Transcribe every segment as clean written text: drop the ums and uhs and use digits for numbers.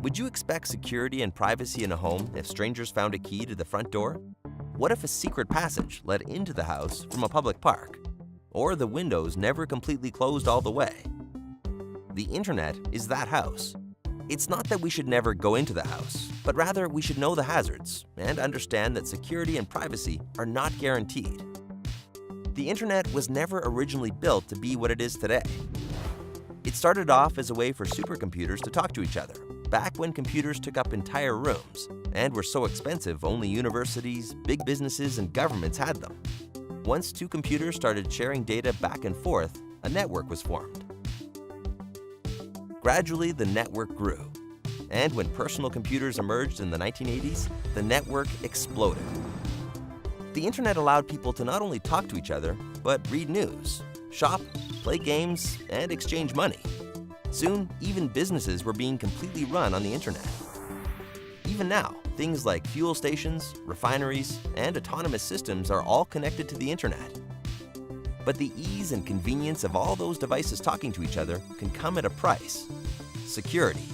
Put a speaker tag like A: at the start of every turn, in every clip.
A: Would you expect security and privacy in a home if strangers found a key to the front door? What if a secret passage led into the house from a public park? Or the windows never completely closed all the way? The internet is that house. It's not that we should never go into the house, but rather we should know the hazards and understand that security and privacy are not guaranteed. The internet was never originally built to be what it is today. It started off as a way for supercomputers to talk to each other, back when computers took up entire rooms and were so expensive only universities, big businesses, and governments had them. Once two computers started sharing data back and forth, a network was formed. Gradually, the network grew, and when personal computers emerged in the 1980s, the network exploded. The internet allowed people to not only talk to each other, but read news, shop, play games, and exchange money. Soon, even businesses were being completely run on the internet. Even now, things like fuel stations, refineries, and autonomous systems are all connected to the internet. But the ease and convenience of all those devices talking to each other can come at a price: security.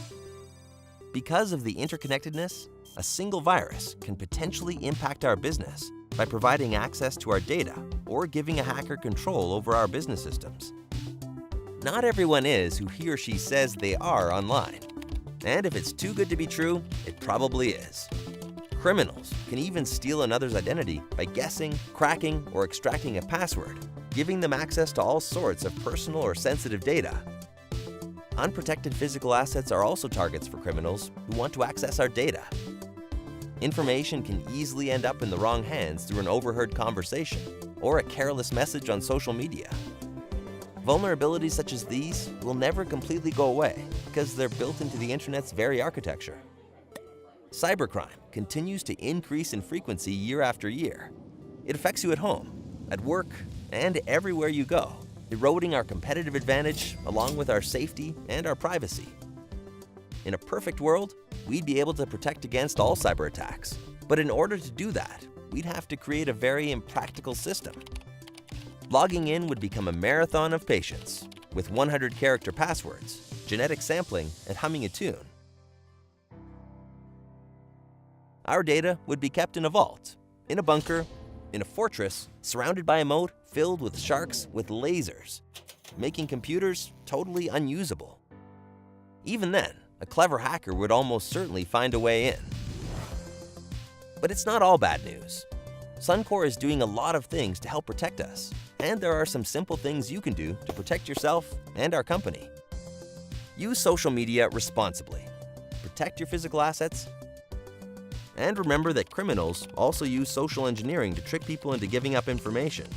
A: Because of the interconnectedness, a single virus can potentially impact our business by providing access to our data or giving a hacker control over our business systems. Not everyone is who he or she says they are online. And if it's too good to be true, it probably is. Criminals can even steal another's identity by guessing, cracking, or extracting a password, giving them access to all sorts of personal or sensitive data. Unprotected physical assets are also targets for criminals who want to access our data. Information can easily end up in the wrong hands through an overheard conversation or a careless message on social media. Vulnerabilities such as these will never completely go away because they're built into the internet's very architecture. Cybercrime continues to increase in frequency year after year. It affects you at home, at work, and everywhere you go, eroding our competitive advantage along with our safety and our privacy. In a perfect world, we'd be able to protect against all cyber attacks. But in order to do that, we'd have to create a very impractical system. Logging in would become a marathon of patience, with 100-character passwords, genetic sampling, and humming a tune. Our data would be kept in a vault, in a bunker, in a fortress, surrounded by a moat filled with sharks with lasers, making computers totally unusable. Even then, a clever hacker would almost certainly find a way in. But it's not all bad news. Suncor is doing a lot of things to help protect us, and there are some simple things you can do to protect yourself and our company. Use social media responsibly. Protect your physical assets. And remember that criminals also use social engineering to trick people into giving up information.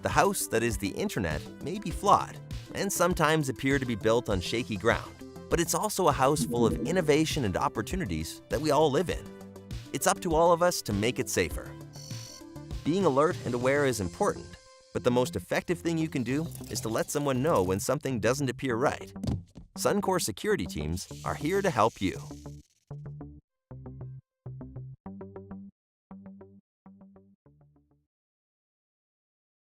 A: The house that is the internet may be flawed and sometimes appear to be built on shaky ground, but it's also a house full of innovation and opportunities that we all live in. It's up to all of us to make it safer. Being alert and aware is important, but the most effective thing you can do is to let someone know when something doesn't appear right. Suncor security teams are here to help you.